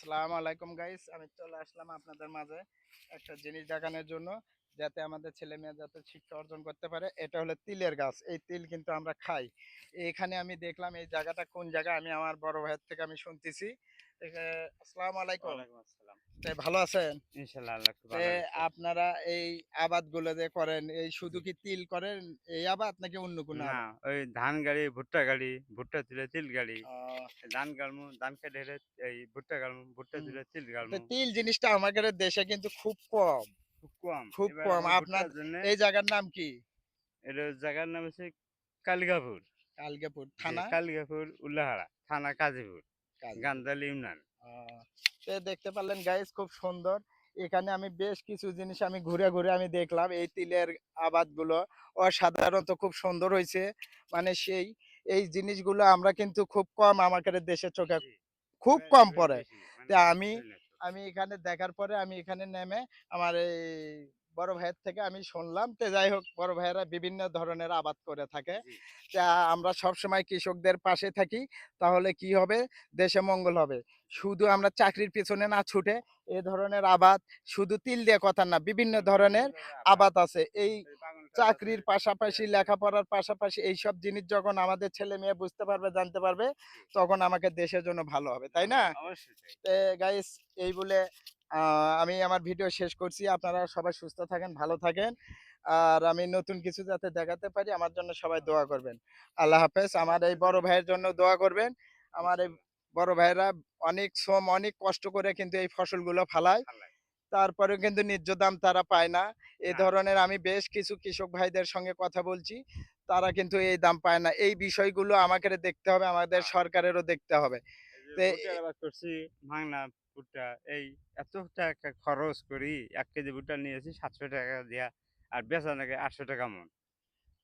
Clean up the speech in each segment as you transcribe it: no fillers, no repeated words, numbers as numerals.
আসসালামু আলাইকুম গাইস, আমি চলে আসলাম আপনাদের মাঝে একটা জিনিস দেখানোর জন্য, যাতে আমাদের ছেলে মেয়ে যাতে শিক্ষা অর্জন করতে পারে। এটা হলো তিলের গাছ। এই তিল কিন্তু আমরা খাই। এখানে আমি দেখলাম এই জায়গাটা কোন জায়গা, আমি আমার বড় ভাইয়ের থেকে আমি শুনতেছি। আসসালামু আলাইকুম। ওয়ালাইকুম আসসালাম। ভালো আছেন? ইনশাআল্লাহ আল্লাহ খুব তে ভালো রাখছে। আপনারা এই আবাদগুলো যে করেন, এই শুধু জি। কি তিল করেন এই আবাদ নাকি অন্য কোনো না, আবাদ? ওই ধান গাড়ি, ভুট্টা গাড়ি, ভুট্টা তুলে তিল গাড়ি। আহ, ধান গাড়মু, ধান কেটে হেলে এই ভুট্টা গাড়মু, ভুট্টা হুম। তুলে তিল তো গাড়মু। তিল জিনিসটা আমাদের দেশে কিন্তু খুব কম। খুব কম। খুব এবার কম। আমি আপনার ভুট্টার জন্যে এই জায়গার নাম কি? এটা জায়গার নাম হচ্ছে কালিকাপুর। কালকেপুর জি, থানা? কালিকাপুর, উল্লাহারা, থানা কাজীপুর, কাজীপুর। গান্ধালী ইউনিয়ন। আহ, তো দেখতে পারলেন গাইস, খুব সুন্দর। এখানে আমি বেশ কিছু জিনিস আমি ঘুরে ঘুরে আমি দেখলাম এই তিলের আবাদগুলো অসাধারণত খুব সুন্দর হয়েছে। মানে সেই এই জিনিসগুলো আমরা কিন্তু খুব কম আমাদের দেশের চোখে জি, খুব এবার কম এবার পড়ে। বেশি মানে তা বেশি আমি হয় না তো। আমি এখানে দেখার পরে আমি এখানে নেমে আমার এই বড় ভাইয়ের থেকে আমি শুনলাম। তো যাই হোক, বড় ভাইয়েরা বিভিন্ন ধরনের আবাদ করে থাকে। জি, তা আমরা সবসময় কৃষকদের পাশে থাকি, তাহলে কি হবে? দেশে মঙ্গল হবে। জি। শুধু আমরা চাকরির পিছনে না ছুটে এ ধরনের আবাদ, শুধু তিল দিয়ে কথা না, বিভিন্ন ধরনের বিভিন্ন আবাদ। আবাদ আছে। এই এই বাগান কাজ আছে, চাকরির সবজি পাশাপাশি, আছে। লেখাপড়ার পাশাপাশি এইসব জিনিস যখন আমাদের ছেলে মেয়ে বুঝতে পারবে, জানতে পারবে, জি, তখন আমাকে দেশের জন্য ভালো হবে, তাই না? অবশ্যই তাই। গাইস, এই বলে আমি আমার ভিডিও শেষ করছি। আপনারা সবাই সুস্থ থাকেন, ভালো থাকেন। আর আমি নতুন কিছু যাতে দেখাতে পারি, আমার জন্য সবাই দোয়া করবেন। আল্লাহ হাফেজ। আমার এই বড় ভাইয়ের জন্য দোয়া করবেন। আমার এই ইনশাআল্লাহ। বড় ভাইয়েরা অনেক শ্রম, অনেক কষ্ট করে কিন্তু এই ফসলগুলো ফলায়। ফালাই। তারপরেও কিন্তু ন্যায্য দাম তারা পায় না। এ না, ধরনের আমি বেশ কিছু কৃষক ভাইদের সঙ্গে কথা বলছি। তারা কিন্তু এই দাম পায় না। এই বিষয়গুলো আমাকে দেখতে হবে, আমাদের হ্যাঁ। সরকারেরও দেখতে হবে। এই যে তো ভুট্টার আবাদ করছি, ভাংনা ভুট্টা, এই এত টাকা খরচ করি, ১ কেজি ভুট্টা নিয়েছি ৳৭০০ দিয়া, আর বেচা নাকি ৳৮০০ মন।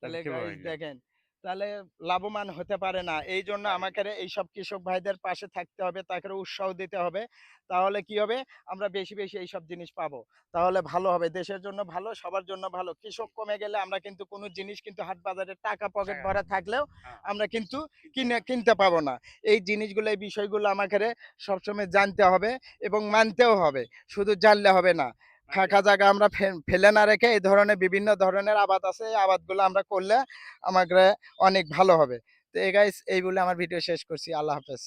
তাহলে কি গাইস বলেন? দেখেন, তাহলে লাভবান হতে পারে না। এইজন্য পারি না। আমাদের এইসব কৃষক ভাইদের পাশে থাকতে হবে, তাকে উৎসাহ দিতে হবে। তাহলে কি হবে? আমরা বেশি, বেশি এইসব জিনিস পাবো। তাহলে ভালো হবে। দেশের জন্য ভালো, সবার জন্য ভালো। জি, কৃষক কমে গেলে আমরা কিন্তু কোনো জিনিস কিন্তু হাট বাজারে টাকা পকেট টাকা ভরা থাকলেও হ্যাঁ, আমরা কিন্তু কিনতে পারবো না। কিনতে পাবো না। এই জিনিসগুলো, এই বিষয়গুলো আমাদের সবসময় জানতে হবে এবং মানতেও হবে। শুধু জানলে হবে না। মানতে ফাঁকা হবে। জায়গা আমরা ফেলে না রেখে এই ধরনের বিভিন্ন ধরনের আবাদ আছে। এই আবাদগুলো আমরা করলে আমাদের অনেক ভালো হবে। তো এই গাইস, এই বলে আমার ভিডিও শেষ করছি। আল্লাহ হাফেজ।